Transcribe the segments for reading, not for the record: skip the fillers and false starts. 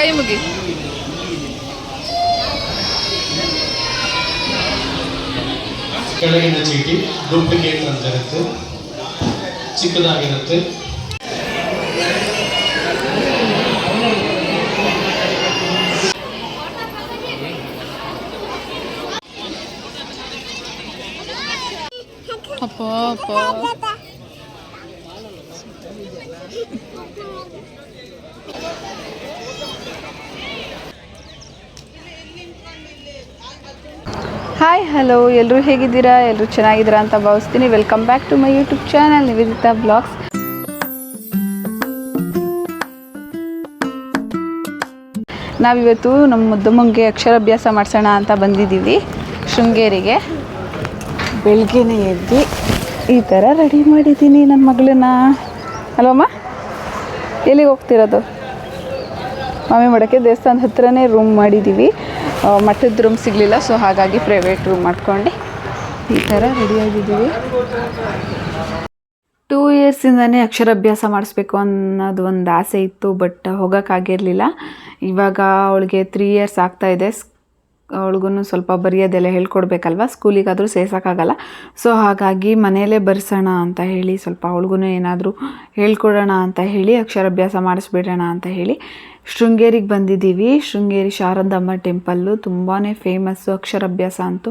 ಕೈ ಮುಗಿ. ಕೆಳಗಿನ ಚೀಟಿ ಡೂಪ್ಲಿಕೇಟ್ ಅಂತ ಇರುತ್ತೆ, ಚಿಕ್ಕದಾಗಿರುತ್ತೆ. ಹಾಯ್ ಹಲೋ, ಎಲ್ಲರೂ ಹೇಗಿದ್ದೀರಾ? ಎಲ್ಲರೂ ಚೆನ್ನಾಗಿದ್ದೀರಾ ಅಂತ ಭಾವಿಸ್ತೀನಿ. Welcome back to my YouTube channel Nivedita blogs. ನಾವಿವತ್ತು ನಮ್ಮ ಮುದ್ದಮ್ಮಂಗೆ ಅಕ್ಷರಾಭ್ಯಾಸ ಮಾಡಿಸೋಣ ಅಂತ ಬಂದಿದ್ದೀವಿ ಶೃಂಗೇರಿಗೆ. ಬೆಳಗ್ಗೆನೇ ಎದ್ದು ಈ ಥರ ರೆಡಿ ಮಾಡಿದ್ದೀನಿ ನನ್ನ ಮಗಳನ್ನ. ಅಲ್ವಮ್ಮ, ಎಲ್ಲಿಗೆ ಹೋಗ್ತಿರೋದು? ಮಾಮಿ ಮಠಕ್ಕೆ ದೇವಸ್ಥಾನದ ಹತ್ರನೇ ರೂಮ್ ಮಾಡಿದ್ದೀವಿ. ಮಠದ ರೂಮ್ ಸಿಗಲಿಲ್ಲ, ಸೊ ಹಾಗಾಗಿ ಪ್ರೈವೇಟ್ ರೂಮ್ ಮಾಡ್ಕೊಂಡು ಈ ಥರ ರೆಡಿಯಾಗಿದ್ದೀವಿ. 2 ಇಯರ್ಸಿಂದನೇ ಅಕ್ಷರಾಭ್ಯಾಸ ಮಾಡಿಸ್ಬೇಕು ಅನ್ನೋದು ಒಂದು ಆಸೆ ಇತ್ತು, ಬಟ್ ಹೋಗೋಕ್ಕಾಗಿರಲಿಲ್ಲ. ಇವಾಗ ಅವಳಿಗೆ 3 ಇಯರ್ಸ್ ಆಗ್ತಾಯಿದೆ. ಅವಳಿಗೂ ಸ್ವಲ್ಪ ಬರೆಯೋದೆಲ್ಲ ಹೇಳ್ಕೊಡ್ಬೇಕಲ್ವ, ಸ್ಕೂಲಿಗಾದರೂ ಸೇರ್ಸೋಕ್ಕಾಗಲ್ಲ. ಸೊ ಹಾಗಾಗಿ ಮನೆಯಲ್ಲೇ ಬರ್ಸೋಣ ಅಂತ ಹೇಳಿ, ಸ್ವಲ್ಪ ಅವಳಿಗೂ ಏನಾದರೂ ಹೇಳ್ಕೊಡೋಣ ಅಂತ ಹೇಳಿ, ಅಕ್ಷರಾಭ್ಯಾಸ ಮಾಡಿಸ್ಬಿಡೋಣ ಅಂತ ಹೇಳಿ ಶೃಂಗೇರಿಗೆ ಬಂದಿದ್ದೀವಿ. ಶೃಂಗೇರಿ ಶಾರದಮ್ಮ ಟೆಂಪಲ್ಲು ತುಂಬಾ ಫೇಮಸ್ಸು. ಅಕ್ಷರಾಭ್ಯಾಸ ಅಂತೂ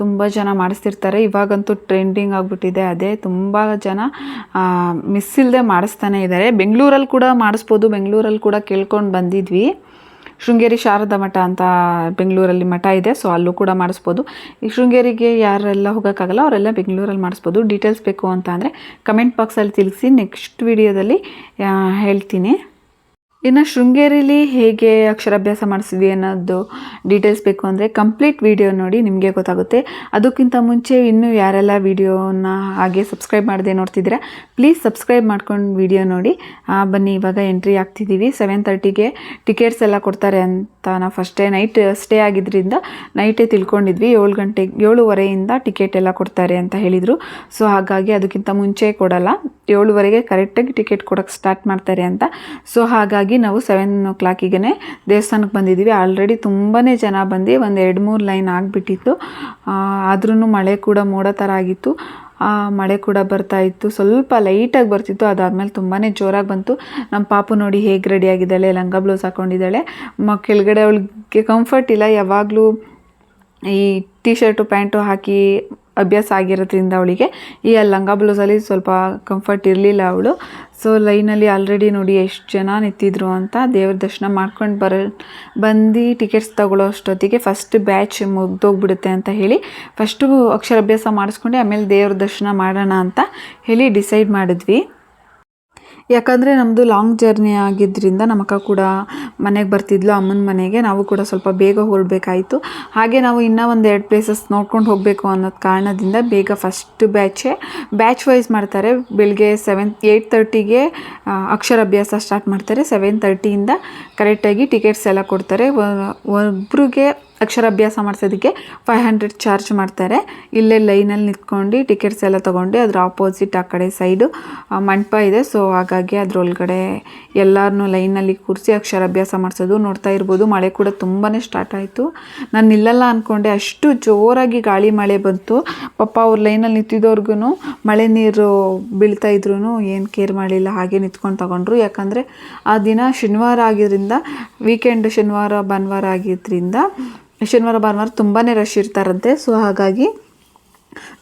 ತುಂಬ ಜನ ಮಾಡಿಸ್ತಿರ್ತಾರೆ. ಇವಾಗಂತೂ ಟ್ರೆಂಡಿಂಗ್ ಆಗಿಬಿಟ್ಟಿದೆ. ಅದೇ ತುಂಬ ಜನ ಮಿಸ್ ಇಲ್ಲದೆ ಮಾಡಿಸ್ತಾನೆ ಇದ್ದಾರೆ. ಬೆಂಗಳೂರಲ್ಲಿ ಕೂಡ ಮಾಡಿಸ್ಬೋದು. ಬೆಂಗಳೂರಲ್ಲಿ ಕೂಡ ಕೇಳ್ಕೊಂಡು ಬಂದಿದ್ವಿ. ಶೃಂಗೇರಿ ಶಾರದಾ ಮಠ ಅಂತ ಬೆಂಗಳೂರಲ್ಲಿ ಮಠ ಇದೆ, ಸೊ ಅಲ್ಲೂ ಕೂಡ ಮಾಡಿಸ್ಬೋದು. ಈ ಶೃಂಗೇರಿಗೆ ಯಾರೆಲ್ಲ ಹೋಗೋಕ್ಕಾಗಲ್ಲ ಅವರೆಲ್ಲ ಬೆಂಗಳೂರಲ್ಲಿ ಮಾಡಿಸ್ಬೋದು. ಡೀಟೇಲ್ಸ್ ಬೇಕು ಅಂತ ಅಂದರೆ ಕಮೆಂಟ್ ಬಾಕ್ಸಲ್ಲಿ ತಿಳಿಸಿ, ನೆಕ್ಸ್ಟ್ ವಿಡಿಯೋದಲ್ಲಿ ಹೇಳ್ತೀನಿ. ಇನ್ನು ಶೃಂಗೇರಿಲಿ ಹೇಗೆ ಅಕ್ಷರಾಭ್ಯಾಸ ಮಾಡಿಸಿದ್ವಿ ಅನ್ನೋದು ಡೀಟೇಲ್ಸ್ ಬೇಕು ಅಂದರೆ ಕಂಪ್ಲೀಟ್ ವಿಡಿಯೋ ನೋಡಿ, ನಿಮಗೆ ಗೊತ್ತಾಗುತ್ತೆ. ಅದಕ್ಕಿಂತ ಮುಂಚೆ ಇನ್ನೂ ಯಾರೆಲ್ಲ ವಿಡಿಯೋನ ಹಾಗೆ ಸಬ್ಸ್ಕ್ರೈಬ್ ಮಾಡದೆ ನೋಡ್ತಿದ್ದೀರಾ, ಪ್ಲೀಸ್ ಸಬ್ಸ್ಕ್ರೈಬ್ ಮಾಡ್ಕೊಂಡು ವಿಡಿಯೋ ನೋಡಿ. ಬನ್ನಿ, ಇವಾಗ ಎಂಟ್ರಿ ಆಗ್ತಿದ್ದೀವಿ. 7:30ಗೆ ಟಿಕೆಟ್ಸ್ ಎಲ್ಲ ಕೊಡ್ತಾರೆ ಅಂತ ನಾವು ಫಸ್ಟೇ ನೈಟ್ ಸ್ಟೇ ಆಗಿದ್ದರಿಂದ ನೈಟೇ ತಿಳ್ಕೊಂಡಿದ್ವಿ. 7:30ಯಿಂದ ಟಿಕೆಟ್ ಎಲ್ಲ ಕೊಡ್ತಾರೆ ಅಂತ ಹೇಳಿದರು. ಸೊ ಹಾಗಾಗಿ ಅದಕ್ಕಿಂತ ಮುಂಚೆ ಕೊಡಲ್ಲ, 7:30ಗೆ ಕರೆಕ್ಟಾಗಿ ಟಿಕೆಟ್ ಕೊಡೋಕ್ಕೆ ಸ್ಟಾರ್ಟ್ ಮಾಡ್ತಾರೆ ಅಂತ. ಸೊ ಹಾಗಾಗಿ ನಾವು 7 o'clockಗೆ ದೇವಸ್ಥಾನಕ್ಕೆ ಬಂದಿದ್ದೀವಿ. ಆಲ್ರೆಡಿ ತುಂಬಾ ಜನ ಬಂದು ಒಂದು 2-3 ಲೈನ್ ಆಗಿಬಿಟ್ಟಿತ್ತು. ಆದ್ರೂ ಮಳೆ ಕೂಡ ಮೋಡ ಥರ ಆಗಿತ್ತು. ಮಳೆ ಕೂಡ ಬರ್ತಾಯಿತ್ತು, ಸ್ವಲ್ಪ ಲೈಟಾಗಿ ಬರ್ತಿತ್ತು. ಅದಾದಮೇಲೆ ತುಂಬಾ ಜೋರಾಗಿ ಬಂತು. ನಮ್ಮ ಪಾಪು ನೋಡಿ ಹೇಗೆ ರೆಡಿಯಾಗಿದ್ದಾಳೆ, ಲಂಗ ಬ್ಲೌಸ್ ಹಾಕ್ಕೊಂಡಿದ್ದಾಳೆ. ಕೆಳಗಡೆ ಅವಳಿಗೆ ಕಂಫರ್ಟ್ ಇಲ್ಲ, ಯಾವಾಗಲೂ ಈ ಟೀ ಶರ್ಟು ಪ್ಯಾಂಟು ಹಾಕಿ ಅಭ್ಯಾಸ ಆಗಿರೋದ್ರಿಂದ ಅವಳಿಗೆ ಈ ಲಂಗ ಬ್ಲೌಸಲ್ಲಿ ಸ್ವಲ್ಪ ಕಂಫರ್ಟ್ ಇರಲಿಲ್ಲ ಅವಳು. ಸೊ ಲೈನಲ್ಲಿ ಆಲ್ರೆಡಿ ನೋಡಿ ಎಷ್ಟು ಜನ ನಿಂತಿದ್ರು ಅಂತ. ದೇವ್ರ ದರ್ಶನ ಮಾಡ್ಕೊಂಡು ಬಂದು ಟಿಕೆಟ್ಸ್ ತಗೊಳ್ಳೋ ಅಷ್ಟೊತ್ತಿಗೆ ಫಸ್ಟ್ ಬ್ಯಾಚ್ ಮುಗ್ದೋಗ್ಬಿಡುತ್ತೆ ಅಂತ ಹೇಳಿ ಫಸ್ಟು ಅಕ್ಷರಾಭ್ಯಾಸ ಮಾಡಿಸ್ಕೊಂಡು ಆಮೇಲೆ ದೇವ್ರ ದರ್ಶನ ಮಾಡೋಣ ಅಂತ ಹೇಳಿ ಡಿಸೈಡ್ ಮಾಡಿದ್ವಿ. ಯಾಕಂದರೆ ನಮ್ಮದು ಲಾಂಗ್ ಜರ್ನಿ ಆಗಿದ್ದರಿಂದ ನಮ್ಮಕ್ಕ ಕೂಡ ಮನೆಗೆ ಬರ್ತಿದ್ಲು, ಅಮ್ಮನ ಮನೆಗೆ. ನಾವು ಕೂಡ ಸ್ವಲ್ಪ ಬೇಗ ಹೊರಡಬೇಕಾಯಿತು. ಹಾಗೆ ನಾವು ಇನ್ನೂ ಒಂದು 2 ಪ್ಲೇಸಸ್ ನೋಡ್ಕೊಂಡು ಹೋಗಬೇಕು ಅನ್ನೋದು ಕಾರಣದಿಂದ ಬೇಗ ಫಸ್ಟ್ ಬ್ಯಾಚ್ ವೈಸ್ ಮಾಡ್ತಾರೆ. ಬೆಳಗ್ಗೆ 8:30ಗೆ ಅಕ್ಷರಾಭ್ಯಾಸ ಸ್ಟಾರ್ಟ್ ಮಾಡ್ತಾರೆ. 7:30ಯಿಂದ ಕರೆಕ್ಟಾಗಿ ಟಿಕೆಟ್ಸ್ ಎಲ್ಲ ಕೊಡ್ತಾರೆ. ಒಬ್ರಿಗೆ ಅಕ್ಷರಾಭ್ಯಾಸ ಮಾಡಿಸೋದಕ್ಕೆ 500 ಚಾರ್ಜ್ ಮಾಡ್ತಾರೆ. ಇಲ್ಲೇ ಲೈನಲ್ಲಿ ನಿಂತ್ಕೊಂಡು ಟಿಕೆಟ್ಸ್ ಎಲ್ಲ ತೊಗೊಂಡು ಅದ್ರ ಆಪೋಸಿಟ್ ಆ ಕಡೆ ಸೈಡು ಮಂಟಪ ಇದೆ. ಸೊ ಹಾಗಾಗಿ ಅದರೊಳಗಡೆ ಎಲ್ಲರನ್ನೂ ಲೈನಲ್ಲಿ ಕೂರಿಸಿ ಅಕ್ಷರಾಭ್ಯಾಸ ಮಾಡಿಸೋದು ನೋಡ್ತಾ ಇರ್ಬೋದು. ಮಳೆ ಕೂಡ ತುಂಬಾ ಸ್ಟಾರ್ಟ್ ಆಯಿತು. ನಾನು ನಿಲ್ಲಲ್ಲ ಅಂದ್ಕೊಂಡೆ, ಅಷ್ಟು ಜೋರಾಗಿ ಗಾಳಿ ಮಳೆ ಬಂತು. ಪಾಪ ಅವ್ರು ಲೈನಲ್ಲಿ ನಿಂತಿದ್ದವ್ರಿಗೂ ಮಳೆ ನೀರು ಬೀಳ್ತಾ ಇದ್ರೂ ಏನು ಕೇರ್ ಮಾಡಲಿಲ್ಲ, ಹಾಗೆ ನಿಂತ್ಕೊಂಡು ತಗೊಂಡ್ರು. ಯಾಕಂದರೆ ಆ ದಿನ ಶನಿವಾರ ಆಗಿದ್ದರಿಂದ, ವೀಕೆಂಡ್ ಶನಿವಾರ ಭಾನುವಾರ ಆಗಿದ್ದರಿಂದ ಶನಿವಾರ ಭಾನುವಾರ ತುಂಬಾ ರಶ್ ಇರ್ತಾರಂತೆ. ಸೊ ಹಾಗಾಗಿ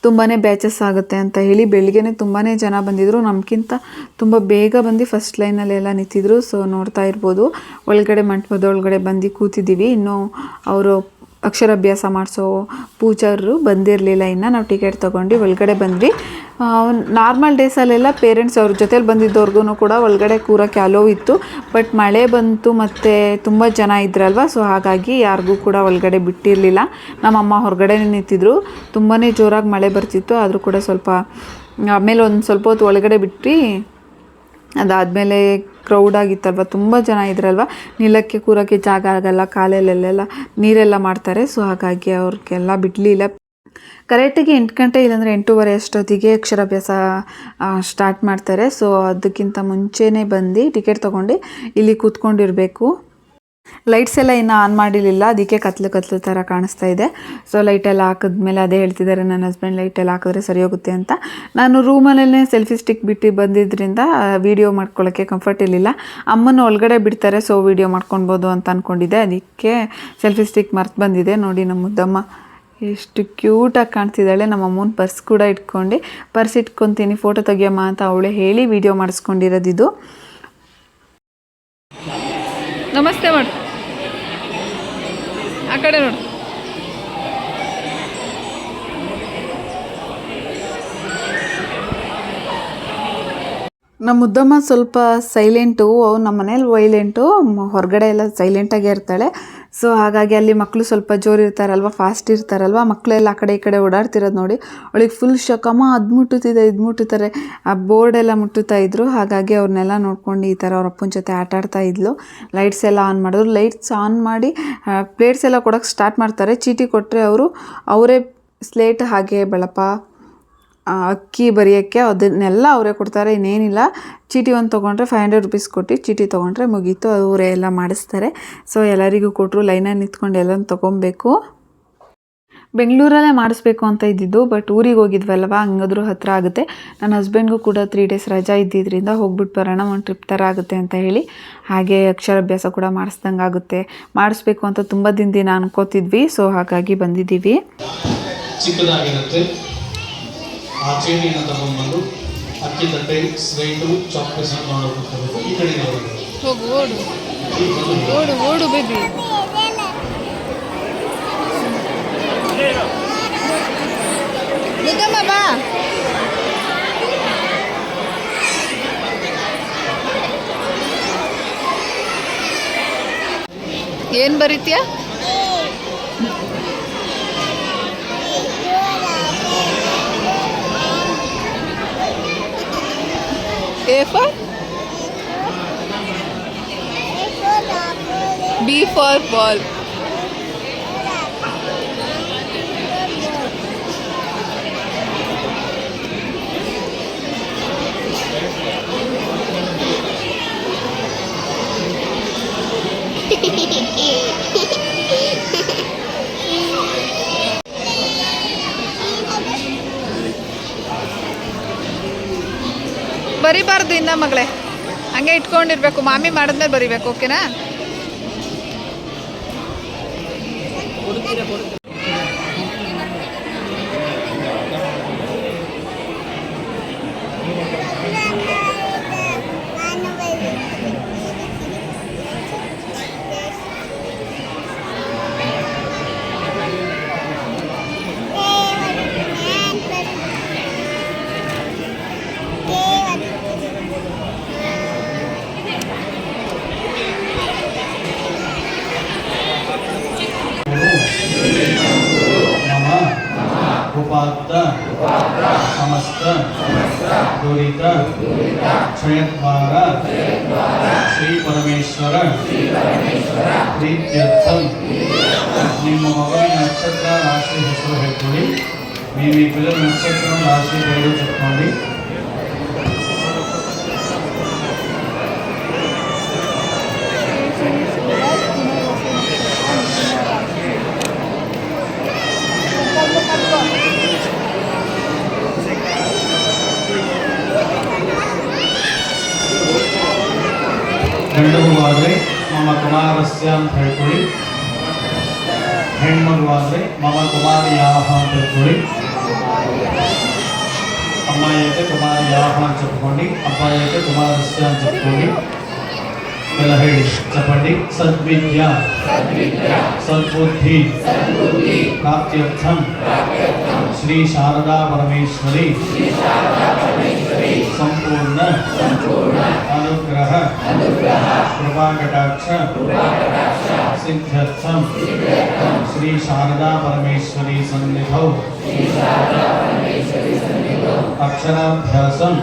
ತುಂಬಾ ಬ್ಯಾಚಸ್ ಆಗುತ್ತೆ ಅಂತ ಹೇಳಿ ಬೆಳಗ್ಗೆನೇ ತುಂಬಾ ಜನ ಬಂದಿದ್ದರು. ನಮಗಿಂತ ತುಂಬ ಬೇಗ ಬಂದು ಫಸ್ಟ್ ಲೈನಲ್ಲೆಲ್ಲ ನಿಂತಿದ್ರು. ಸೊ ನೋಡ್ತಾ ಇರ್ಬೋದು, ಒಳಗಡೆ ಮಂಟಪದ ಒಳಗಡೆ ಬಂದು ಕೂತಿದ್ದೀವಿ. ಇನ್ನೂ ಅವರು ಅಕ್ಷರಾಭ್ಯಾಸ ಮಾಡಿಸೋ ಪೂಜಾರರು ಬಂದಿರಲಿಲ್ಲ. ಇನ್ನು ನಾವು ಟಿಕೆಟ್ ತೊಗೊಂಡು ಒಳಗಡೆ ಬಂದ್ವಿ. ನಾರ್ಮಲ್ ಡೇಸಲ್ಲೆಲ್ಲ ಪೇರೆಂಟ್ಸ್ ಅವ್ರ ಜೊತೇಲಿ ಬಂದಿದ್ದವ್ರಿಗೂ ಕೂಡ ಒಳಗಡೆ ಕೂರೋಕ್ಕೆ ಅಲೋ ಇತ್ತು. ಬಟ್ ಮಳೆ ಬಂತು ಮತ್ತು ತುಂಬ ಜನ ಇದ್ರಲ್ವ, ಸೊ ಹಾಗಾಗಿ ಯಾರಿಗೂ ಕೂಡ ಒಳಗಡೆ ಬಿಟ್ಟಿರಲಿಲ್ಲ. ನಮ್ಮಮ್ಮ ಹೊರಗಡೆ ನಿಂತಿದ್ರು. ತುಂಬಾ ಜೋರಾಗಿ ಮಳೆ ಬರ್ತಿತ್ತು. ಆದರೂ ಕೂಡ ಸ್ವಲ್ಪ ಆಮೇಲೆ ಒಂದು ಸ್ವಲ್ಪ ಹೊತ್ತು ಒಳಗಡೆ ಬಿಟ್ಟು ಅದಾದಮೇಲೆ ಕ್ರೌಡ್ ಆಗಿತ್ತಲ್ವ, ತುಂಬ ಜನ ಇದ್ರಲ್ವ, ನಿಲ್ಲಕ್ಕೆ ಕೂರೋಕ್ಕೆ ಜಾಗ ಆಗಲ್ಲ, ಕಾಲಲ್ಲೆಲ್ಲ ನೀರೆಲ್ಲ ಮಾಡ್ತಾರೆ. ಸೊ ಹಾಗಾಗಿ ಅವ್ರಿಗೆಲ್ಲ ಬಿಡಲಿಲ್ಲ. ಕರೆಕ್ಟಾಗಿ 8 ಗಂಟೆ ಇಲ್ಲಾಂದರೆ 8:30 ಅಷ್ಟೊತ್ತಿಗೆ ಅಕ್ಷರಾಭ್ಯಾಸ ಸ್ಟಾರ್ಟ್ ಮಾಡ್ತಾರೆ. ಸೊ ಅದಕ್ಕಿಂತ ಮುಂಚೆನೇ ಬಂದು ಟಿಕೆಟ್ ತೊಗೊಂಡು ಇಲ್ಲಿ ಕೂತ್ಕೊಂಡಿರಬೇಕು. ಲೈಟ್ಸ್ ಎಲ್ಲ ಇನ್ನೂ ಆನ್ ಮಾಡಿರಲಿಲ್ಲ, ಅದಕ್ಕೆ ಕತ್ಲು ಕತ್ಲು ಥರ ಕಾಣಿಸ್ತಾ ಇದೆ. ಸೊ ಲೈಟೆಲ್ಲ ಹಾಕಿದ್ಮೇಲೆ ಅದೇ ಹೇಳ್ತಿದ್ದಾರೆ ನನ್ನ ಹಸ್ಬೆಂಡ್, ಲೈಟೆಲ್ಲ ಹಾಕಿದ್ರೆ ಸರಿ ಹೋಗುತ್ತೆ ಅಂತ. ನಾನು ರೂಮಲ್ಲೇ ಸೆಲ್ಫಿ ಸ್ಟಿಕ್ ಬಿಟ್ಟು ಬಂದಿದ್ದರಿಂದ ವೀಡಿಯೋ ಮಾಡ್ಕೊಳ್ಳೋಕ್ಕೆ ಕಂಫರ್ಟ್ ಇರಲಿಲ್ಲ. ಅಮ್ಮನ ಒಳಗಡೆ ಬಿಡ್ತಾರೆ, ಸೊ ವೀಡಿಯೋ ಮಾಡ್ಕೊಳ್ಬೋದು ಅಂತ ಅಂದ್ಕೊಂಡಿದ್ದೆ. ಅದಕ್ಕೆ ಸೆಲ್ಫಿ ಸ್ಟಿಕ್ ಮರ್ತು ಬಂದಿದೆ. ನೋಡಿ ನಮ್ಮ ಮುದ್ದಮ್ಮ ಎಷ್ಟು ಕ್ಯೂಟಾಗಿ ಕಾಣ್ತಿದ್ದಾಳೆ. ನಮ್ಮ ಅಮ್ಮನ ಪರ್ಸ್ ಕೂಡ ಇಟ್ಕೊಂಡು, ಪರ್ಸ್ ಇಟ್ಕೊತೀನಿ ಫೋಟೋ ತೆಗಿಯಮ್ಮ ಅಂತ ಅವಳೇ ಹೇಳಿ ವೀಡಿಯೋ ಮಾಡಿಸ್ಕೊಂಡಿರೋದಿದು. ನಮಸ್ತೆ ಮಾಡು, ಆ ಕಡೆ ನೋಡು. ನಮ್ಮ ಮುದ್ದಮ್ಮ ಸ್ವಲ್ಪ ಸೈಲೆಂಟು, ನಮ್ಮ ಮನೇಲಿ ವೈಲೆಂಟು, ಹೊರಗಡೆ ಎಲ್ಲ ಸೈಲೆಂಟಾಗೇ ಇರ್ತಾಳೆ. ಸೊ ಹಾಗಾಗಿ ಅಲ್ಲಿ ಮಕ್ಕಳು ಸ್ವಲ್ಪ ಜೋರು ಇರ್ತಾರಲ್ವ, ಫಾಸ್ಟ್ ಇರ್ತಾರಲ್ವ, ಮಕ್ಕಳೆಲ್ಲ ಆ ಕಡೆ ಈ ಕಡೆ ಓಡಾಡ್ತಿರೋದು ನೋಡಿ ಅವಳಿಗೆ ಫುಲ್ ಶಕಮ್ಮ, ಅದು ಮುಟ್ಟುತ್ತಿದೆ ಇದು ಮುಟ್ಟುತ್ತಾರೆ, ಆ ಬೋರ್ಡೆಲ್ಲ ಮುಟ್ಟುತ್ತಾ ಇದ್ರು. ಹಾಗಾಗಿ ಅವ್ರನ್ನೆಲ್ಲ ನೋಡ್ಕೊಂಡು ಈ ಥರ ಅವ್ರ ಅಪ್ಪನ ಜೊತೆ ಆಟ ಆಡ್ತಾ ಇದ್ಲು. ಲೈಟ್ಸ್ ಎಲ್ಲ ಆನ್ ಮಾಡಿದ್ರು. ಲೈಟ್ಸ್ ಆನ್ ಮಾಡಿ ಪ್ಲೇಟ್ಸ್ ಎಲ್ಲ ಕೊಡೋಕ್ಕೆ ಸ್ಟಾರ್ಟ್ ಮಾಡ್ತಾರೆ. ಚೀಟಿ ಕೊಟ್ಟರೆ ಅವರೇ ಸ್ಲೇಟ್ ಹಾಗೆ ಬಳಪ ಅಕ್ಕಿ ಬರೆಯೋಕ್ಕೆ ಅದನ್ನೆಲ್ಲ ಅವರೇ ಕೊಡ್ತಾರೆ, ಇನ್ನೇನಿಲ್ಲ. ಚೀಟಿ ಒಂದು ತೊಗೊಂಡ್ರೆ 500 ರೂಪೀಸ್ ಕೊಟ್ಟು ಚೀಟಿ ತೊಗೊಂಡ್ರೆ ಮುಗೀತು, ಅವರೇ ಎಲ್ಲ ಮಾಡಿಸ್ತಾರೆ. ಸೊ ಎಲ್ಲರಿಗೂ ಕೊಟ್ಟರು, ಲೈನಲ್ಲಿ ನಿಂತ್ಕೊಂಡು ಎಲ್ಲ ತೊಗೊಬೇಕು. ಬೆಂಗಳೂರಲ್ಲೇ ಮಾಡಿಸ್ಬೇಕು ಅಂತ ಇದ್ದಿದ್ದು, ಬಟ್ ಊರಿಗೆ ಹೋಗಿದ್ವಲ್ವ, ಹಂಗಾದ್ರೂ ಹತ್ತಿರ ಆಗುತ್ತೆ. ನನ್ನ ಹಸ್ಬೆಂಡ್ಗೂ ಕೂಡ 3 ಡೇಸ್ ರಜಾ ಇದ್ದಿದ್ದರಿಂದ ಹೋಗ್ಬಿಟ್ಟು ಬರೋಣ, ಒಂದು ಟ್ರಿಪ್ ಥರ ಆಗುತ್ತೆ ಅಂತ ಹೇಳಿ. ಹಾಗೆ ಅಕ್ಷರಾಭ್ಯಾಸ ಕೂಡ ಮಾಡಿಸ್ದಂಗೆ ಆಗುತ್ತೆ, ಮಾಡಿಸ್ಬೇಕು ಅಂತ ತುಂಬ ದಿನ ಅನ್ಕೋತಿದ್ವಿ. ಸೊ ಹಾಗಾಗಿ ಬಂದಿದ್ದೀವಿ. ಚಿಕ್ಕದಾಗಿರುತ್ತೆ. ಆ ಚೇಣಿಯನ್ನು ತಗೊಂಡ್ಬಂದು ಅಕ್ಕಿ ತಟ್ಟೆ, ಸ್ಲೇಟು, ಚಾಕ್ಲೇಟ್ಸ್ ತಗೊಂಡು ಹೋಗ್ತಾರೆ. ಈ ಕಡೆ ಹೋಗು, ಓಡು ಓಡು ಓಡು ಬೇಬಿ. ಬಾ, ಏನು ಬರೀತೀಯ? A for? B for ball. ಬರಿಬಾರ್ದು ಇನ್ನ ಮಗಳೇ, ಹಂಗೆ ಇಟ್ಕೊಂಡಿರ್ಬೇಕು. ಮಾಮಿ ಮಾಡಿದ್ಮೇಲೆ ಬರಿಬೇಕು, ಓಕೆನಾ? ಉಪಾತ್ತ ಸಮಸ್ತ ದುರಿತ ಕ್ಷಯದ್ವಾರ ಶ್ರೀ ಪರಮೇಶ್ವರ ಪ್ರೀತ್ಯರ್ಥಂ. ನಿಮ್ಮ ಮಗುವಿನ ನಕ್ಷತ್ರ ರಾಶಿ ಹೆಸರು ಹೇಳ್ಕೊಳ್ಳಿ. ನೀವು ಈ పిల్లల నక్షత్రం రాశి పేరు చెప్పుకోండి. ಗಂಡು ಹೂವಾದರೆ ಮಮ ಕುಮಾರಸ್ಯ ಅಂತ ಹೇಳ್ಕೊಳ್ಳಿ. ಹೆಣ್ಮಗುವಾದರೆ ಮಮ ಕುಮಾರಿಯಾಹ ಅಂತ ಹೇಳ್ಕೊಳ್ಳಿ. ಅಮ್ಮಾಯಿ అయితే ಕುಮಾರಿಯಾಹ ಅಂತ చెప్పుకోండి. ಅబ్బాయి అయితే ಕುಮಾರಸ್ಯ ಅಂತ చెప్పుకోండి. ಎಲ್ಲ ಹೇಳಿ చెప్పండి. ಸದ್ವಿದ್ಯ ಸದ್ಬುದ್ಧಿ ಪ್ರಾಪ್ತ್ಯರ್ಥಂ ಶ್ರೀ ಶಾರದಾ ಪರಮೇಶ್ವರಿ ಸಂಪೂರ್ಣ ಅನುಗ್ರಹ ಕೃಪಾಕಟಾಕ್ಷ ಸಿದ್ಧ್ಯರ್ಥಂ ಶ್ರೀ ಶಾರದಾ ಪರಮೇಶ್ವರಿ ಸನ್ನಿಧೌ ಅಕ್ಷರಾಭ್ಯಾಸಂ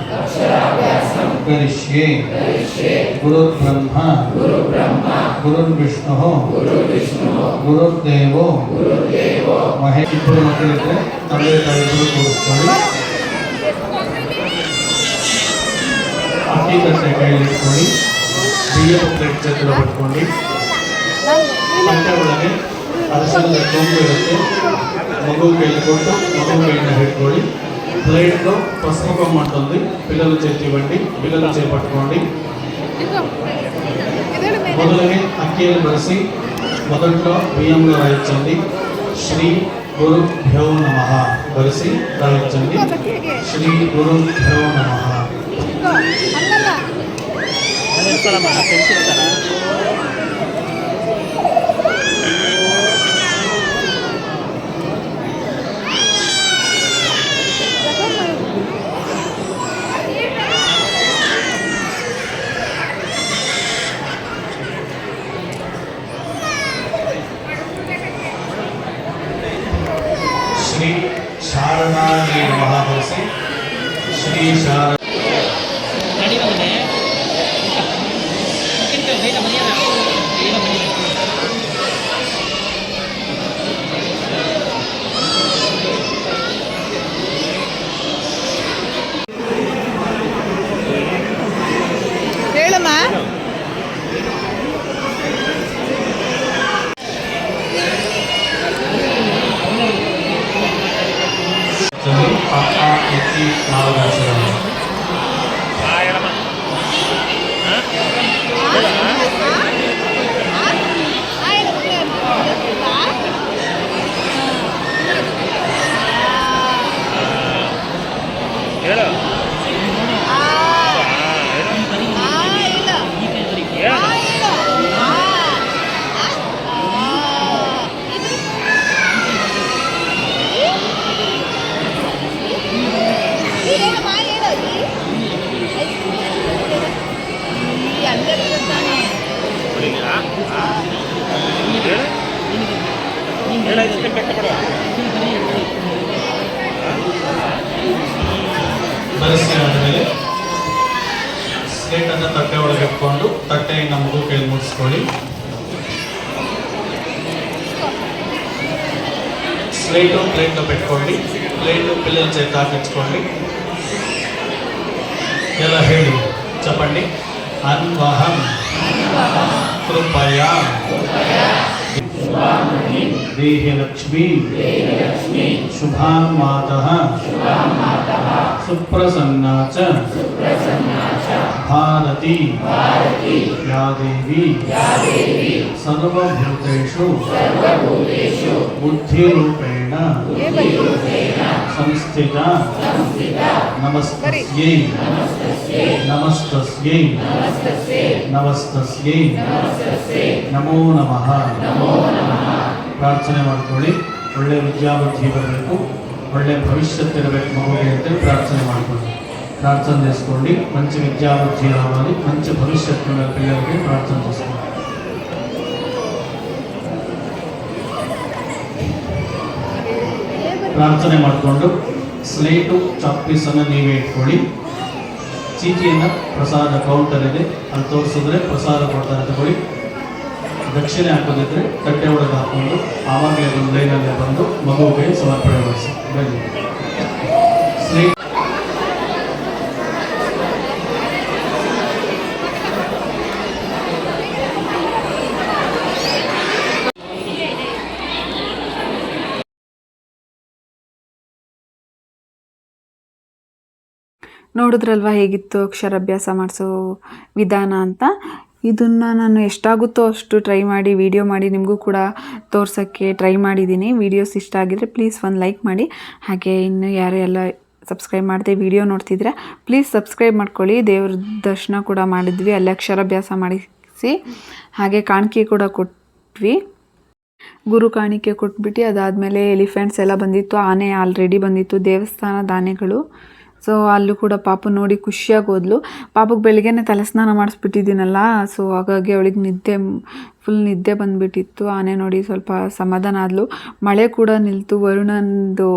ಕರಿಷ್ಯೆ. ಗುರುರ್ಬ್ರಹ್ಮ ಗುರುರ್ವಿಷ್ಣು ಗುರುರ್ದೇವೋ ಮಹೇಶ್. ಇಬ್ಬರು ಮಕ್ಕಳಿದ್ರೆ ತಂದೆ ತಾಯಿಗಳು ಕೂರಿಸ್ಕೊಳ್ಳಿ. ಅಕ್ಕಿ ತಟ್ಟೆ ಕೈಲಿಟ್ಕೊಳ್ಳಿ. ಬಿಯ್ಯದ ಪ್ಲೇಟ್ ಜೊತೆ ಬಿಟ್ಕೊಂಡು ತಟ್ಟೆ ಒಳಗೆ ಅರಶಿನದ ಕೊಂಬು ಇರುತ್ತೆ, మగవు కైలు కొట్టు, మగవు కైన పెట్టుకోండి. ప్లేట్లో పసుపు కొమ్మ ఉంటుంది, పిల్లలు చేతి ఇవ్వండి, పిల్లలు చేపట్టుకోండి. మొదలనే అక్కీలు బలిసి మొదట్లో బియ్యంలో రాయించండి. శ్రీ గురుభ్యో నమః బలిసి రాయించండి. శ్రీ గురుభ్యో నమః. ಶ್ರೀ ಶಾರದಾಯ ನಮಃ ಬಲಿಸಿ ಶ್ರೀ ಶಾರದಾ ಹೇಳಮ್ಮ. ಅಪ್ಪ ಎತ್ತಿ ನಾಲ್ಕು ಅಕ್ಷರಗಳು. ಬಲಿಸಿ ಆದಮೇಲೆ ಸ್ಲೇಟನ್ನು ತಟ್ಟೆ ಒಳಗೆ ಇಟ್ಕೊಂಡು ತಟ್ಟೆಯನ್ನು ಮಗು ಕೈಲಿ ಮುಗಿಸ್ಕೊಳ್ಳಿ. ಸ್ಲೇಟು ಪ್ಲೇಟ್ನ పెట్టుకోండి, ప్లేట్ పిల్లల చేత తాకించుకోండి. ఎలా ಹೇಳಿ చెప్పండి. అన్వహం కృపయా దేహి లక్ష్మీ శుభాం మాతః సుప్రసన్నా చ భారతి యా దేవి సర్వభూతేషు బుద్ధిరూపేణ సంస్థిత నమస్తస్యై నమస్తస్యై నమస్తస్యై ನಮೋ ನಮಃ. ಪ್ರಾರ್ಥನೆ ಮಾಡ್ಕೊಳ್ಳಿ. ಒಳ್ಳೆ ವಿದ್ಯಾಬುದ್ಧಿ ಬರಬೇಕು, ಒಳ್ಳೆ భవిష్యత్తిರಬೇಕು మగుಗೆ ಅಂತ ప్రార్థನೆ ಮಾಡ್ಕೊಳ್ಳಿ. ప్రార్థన చేసుకోండి. మంచి విద్యాబుద్ధి రావాలి, మంచి భవిష్యత్తు ఉన్న పిల్లలకి ప్రార్థన చేసుకోండి. ಪ್ರಾರ್ಥನೆ ಮಾಡಿಕೊಂಡು ಸ್ಲೇಟು ಚಾಪೀಸನ್ನು ನೀವೇ ಇಟ್ಕೊಳ್ಳಿ. ಚೀಟಿಯನ್ನು ಪ್ರಸಾದ ಕೌಂಟರ್ ಇದೆ, ಅಲ್ಲಿ ತೋರಿಸಿದ್ರೆ ಪ್ರಸಾದ ಕೊಡ್ತಾರೆ, ತಗೊಳ್ಳಿ. ದಕ್ಷಿಣೆ ಹಾಕೋದಿದ್ರೆ ತಟ್ಟೆ ಒಳಗೆ ಹಾಕೊಂಡು ಆವಾಗಲೇ ಒಂದು ಲೈನಲ್ಲೇ ಬಂದು ಮಗುವಿಗೆ ಸಮರ್ಪಣೆ ಮಾಡಿಸಿ ಬನ್ನಿ. ಸ್ಲೇಟ್ ನೋಡಿದ್ರಲ್ವ ಹೇಗಿತ್ತು ಅಕ್ಷರಾಭ್ಯಾಸ ಮಾಡಿಸೋ ವಿಧಾನ ಅಂತ. ಇದನ್ನು ನಾನು ಎಷ್ಟಾಗುತ್ತೋ ಅಷ್ಟು ಟ್ರೈ ಮಾಡಿ ವಿಡಿಯೋ ಮಾಡಿ ನಿಮಗೂ ಕೂಡ ತೋರ್ಸೋಕ್ಕೆ ಟ್ರೈ ಮಾಡಿದ್ದೀನಿ. ವೀಡಿಯೋಸ್ ಇಷ್ಟ ಆಗಿದ್ರೆ ಪ್ಲೀಸ್ ಒಂದು ಲೈಕ್ ಮಾಡಿ. ಹಾಗೆ ಇನ್ನು ಯಾರೆಲ್ಲ ಸಬ್ಸ್ಕ್ರೈಬ್ ಮಾಡದೆ ವಿಡಿಯೋ ನೋಡ್ತಿದ್ರೆ ಪ್ಲೀಸ್ ಸಬ್ಸ್ಕ್ರೈಬ್ ಮಾಡ್ಕೊಳ್ಳಿ. ದೇವ್ರ ದರ್ಶನ ಕೂಡ ಮಾಡಿದ್ವಿ, ಅಲ್ಲಿ ಅಕ್ಷರಾಭ್ಯಾಸ ಮಾಡಿಸಿ. ಹಾಗೆ ಕಾಣಿಕೆ ಕೂಡ ಕೊಟ್ವಿ, ಗುರು ಕಾಣಿಕೆ ಕೊಟ್ಬಿಟ್ಟು ಅದಾದಮೇಲೆ ಎಲಿಫೆಂಟ್ಸ್ ಎಲ್ಲ ಬಂದಿತ್ತು, ಆನೆ ಆಲ್ರೆಡಿ ಬಂದಿತ್ತು, ದೇವಸ್ಥಾನದ ಆನೆಗಳು. ಸೊ ಅಲ್ಲೂ ಕೂಡ ಪಾಪು ನೋಡಿ ಖುಷಿಯಾಗಿ ಹೋದ್ಲು. ಪಾಪಕ್ಕೆ ಬೆಳಗ್ಗೆನೇ ತಲೆ ಸ್ನಾನ ಮಾಡಿಸ್ಬಿಟ್ಟಿದ್ದೀನಲ್ಲ, ಸೊ ಹಾಗಾಗಿ ಅವಳಿಗೆ ಫುಲ್ ನಿದ್ದೆ ಬಂದುಬಿಟ್ಟಿತ್ತು. ಆನೆ ನೋಡಿ ಸ್ವಲ್ಪ ಸಮಾಧಾನ ಆದಳು. ಮಳೆ ಕೂಡ ನಿಲ್ತು, ವರುಣಂದು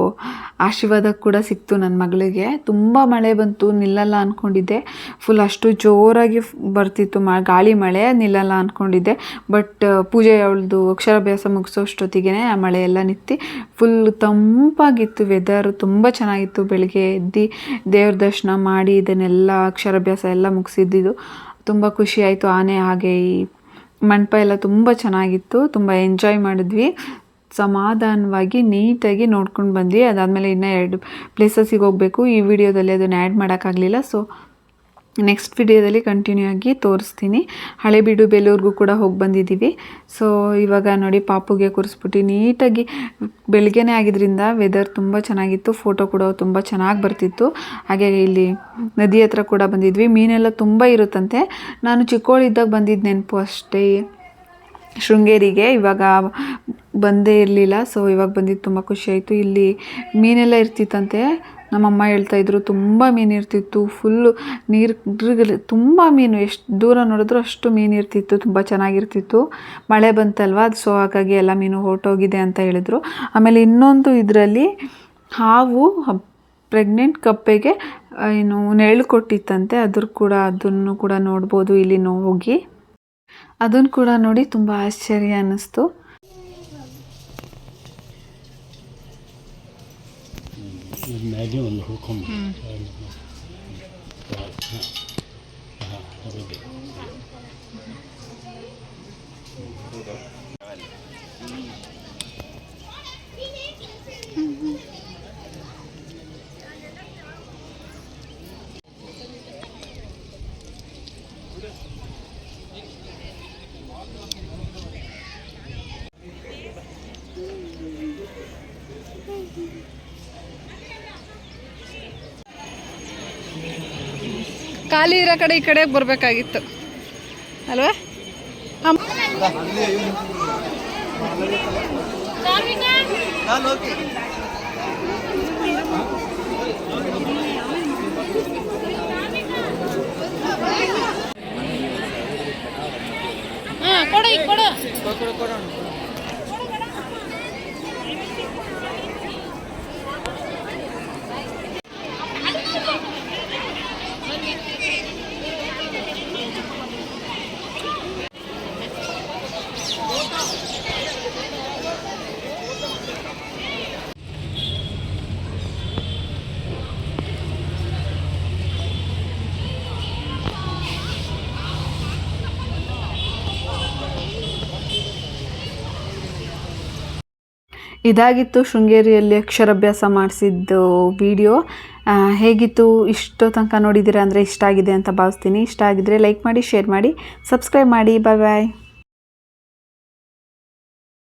ಆಶೀರ್ವಾದ ಕೂಡ ಸಿಕ್ತು ನನ್ನ ಮಗಳಿಗೆ. ತುಂಬ ಮಳೆ ಬಂತು, ನಿಲ್ಲಲ್ಲ ಅಂದ್ಕೊಂಡಿದ್ದೆ. ಫುಲ್ ಅಷ್ಟು ಜೋರಾಗಿ ಬರ್ತಿತ್ತು ಗಾಳಿ ಮಳೆ, ನಿಲ್ಲಲ್ಲ ಅಂದ್ಕೊಂಡಿದ್ದೆ. ಬಟ್ ಪೂಜೆ ಅವಳದು ಅಕ್ಷರಾಭ್ಯಾಸ ಮುಗಿಸೋಷ್ಟೊತ್ತಿಗೆ ಆ ಮಳೆ ಎಲ್ಲ ನಿಂತು ಫುಲ್ ತಂಪಾಗಿತ್ತು. ವೆದರ್ ತುಂಬ ಚೆನ್ನಾಗಿತ್ತು. ಬೆಳಗ್ಗೆ ಎದ್ದು ದೇವ್ರ ದರ್ಶನ ಮಾಡಿ ಇದನ್ನೆಲ್ಲ ಅಕ್ಷರಾಭ್ಯಾಸ ಎಲ್ಲ ಮುಗಿಸಿದ್ದು ತುಂಬ ಖುಷಿ ಆಯಿತು. ಆನೆ ಹಾಗೆ ಈ ಮಂಟಪ ಎಲ್ಲ ತುಂಬ ಚೆನ್ನಾಗಿತ್ತು, ತುಂಬ ಎಂಜಾಯ್ ಮಾಡಿದ್ವಿ, ಸಮಾಧಾನವಾಗಿ ನೀಟಾಗಿ ನೋಡ್ಕೊಂಡು ಬಂದ್ವಿ. ಅದಾದಮೇಲೆ ಇನ್ನೂ 2 ಪ್ಲೇಸಸ್ಸಿಗೆ ಹೋಗಬೇಕು. ಈ ವಿಡಿಯೋದಲ್ಲಿ ಅದನ್ನು ಆ್ಯಡ್ ಮಾಡೋಕ್ಕಾಗಲಿಲ್ಲ, ಸೊ ನೆಕ್ಸ್ಟ್ ವಿಡಿಯೋದಲ್ಲಿ ಕಂಟಿನ್ಯೂ ಆಗಿ ತೋರಿಸ್ತೀನಿ. ಹಳೆಬೀಡು ಬೇಲೂರಿಗೂ ಕೂಡ ಹೋಗಿ ಬಂದಿದ್ದೀವಿ. ಸೊ ಇವಾಗ ನೋಡಿ ಪಾಪುಗೆ ಕೂರಿಸ್ಬಿಟ್ಟು ನೀಟಾಗಿ ಬೆಳಗ್ಗೆನೇ ಆಗಿದ್ದರಿಂದ ವೆದರ್ ತುಂಬ ಚೆನ್ನಾಗಿತ್ತು, ಫೋಟೋ ಕೂಡ ತುಂಬ ಚೆನ್ನಾಗಿ ಬರ್ತಿತ್ತು. ಹಾಗೆ ಇಲ್ಲಿ ನದಿ ಹತ್ರ ಕೂಡ ಬಂದಿದ್ವಿ. ಮೀನೆಲ್ಲ ತುಂಬ ಇರುತ್ತಂತೆ. ನಾನು ಚಿಕ್ಕವಳಿದ್ದಾಗ ಬಂದಿದ್ದು ನೆನಪು ಅಷ್ಟೇ ಶೃಂಗೇರಿಗೆ, ಇವಾಗ ಬಂದೇ ಇರಲಿಲ್ಲ. ಸೊ ಇವಾಗ ಬಂದಿದ್ದು ತುಂಬ ಖುಷಿಯಾಯಿತು. ಇಲ್ಲಿ ಮೀನೆಲ್ಲ ಇರ್ತಿತ್ತಂತೆ, ನಮ್ಮಮ್ಮ ಹೇಳ್ತಾಯಿದ್ರು ತುಂಬ ಮೀನು ಇರ್ತಿತ್ತು, ಫುಲ್ಲು ನೀರು ತುಂಬ ಮೀನು, ಎಷ್ಟು ದೂರ ನೋಡಿದ್ರು ಅಷ್ಟು ಮೀನು ಇರ್ತಿತ್ತು, ತುಂಬ ಚೆನ್ನಾಗಿರ್ತಿತ್ತು. ಮಳೆ ಬಂತಲ್ವ, ಸೊ ಹಾಗಾಗಿ ಎಲ್ಲ ಮೀನು ಹೊರಟೋಗಿದೆ ಅಂತ ಹೇಳಿದ್ರು. ಆಮೇಲೆ ಇನ್ನೊಂದು ಇದರಲ್ಲಿ ಹಾವು ಪ್ರೆಗ್ನೆಂಟ್ ಕಪ್ಪೆಗೆ ಏನು ನೆರಳು ಕೊಟ್ಟಿತ್ತಂತೆ, ಅದನ್ನು ಕೂಡ ನೋಡ್ಬೋದು ಇಲ್ಲಿ ಹೋಗಿ. ಅದನ್ನು ಕೂಡ ನೋಡಿ ತುಂಬ ಆಶ್ಚರ್ಯ ಅನ್ನಿಸ್ತು. ಮ್ಯಾಗಿ ಒಂದು ಹುಡ್ಕೊಂಡು ಖಾಲಿ ಇರೋ ಕಡೆ ಈ ಕಡೆ ಬರಬೇಕಾಗಿತ್ತು ಅಲ್ವಾ? ಇದಾಗಿತ್ತು ಶೃಂಗೇರಿಯಲ್ಲಿ ಅಕ್ಷರಾಭ್ಯಾಸ ಮಾಡಿಸಿದ್ದು ವಿಡಿಯೋ. ಹೇಗಿತ್ತು? ಇಷ್ಟೋ ತನಕ ನೋಡಿದ್ದೀರಾ ಅಂದರೆ ಇಷ್ಟ ಆಗಿದೆ ಅಂತ ಭಾವಿಸ್ತೀನಿ. ಇಷ್ಟ ಆಗಿದ್ರೆ ಲೈಕ್ ಮಾಡಿ, ಶೇರ್ ಮಾಡಿ, ಸಬ್ಸ್ಕ್ರೈಬ್ ಮಾಡಿ. ಬಾಯ್ ಬಾಯ್.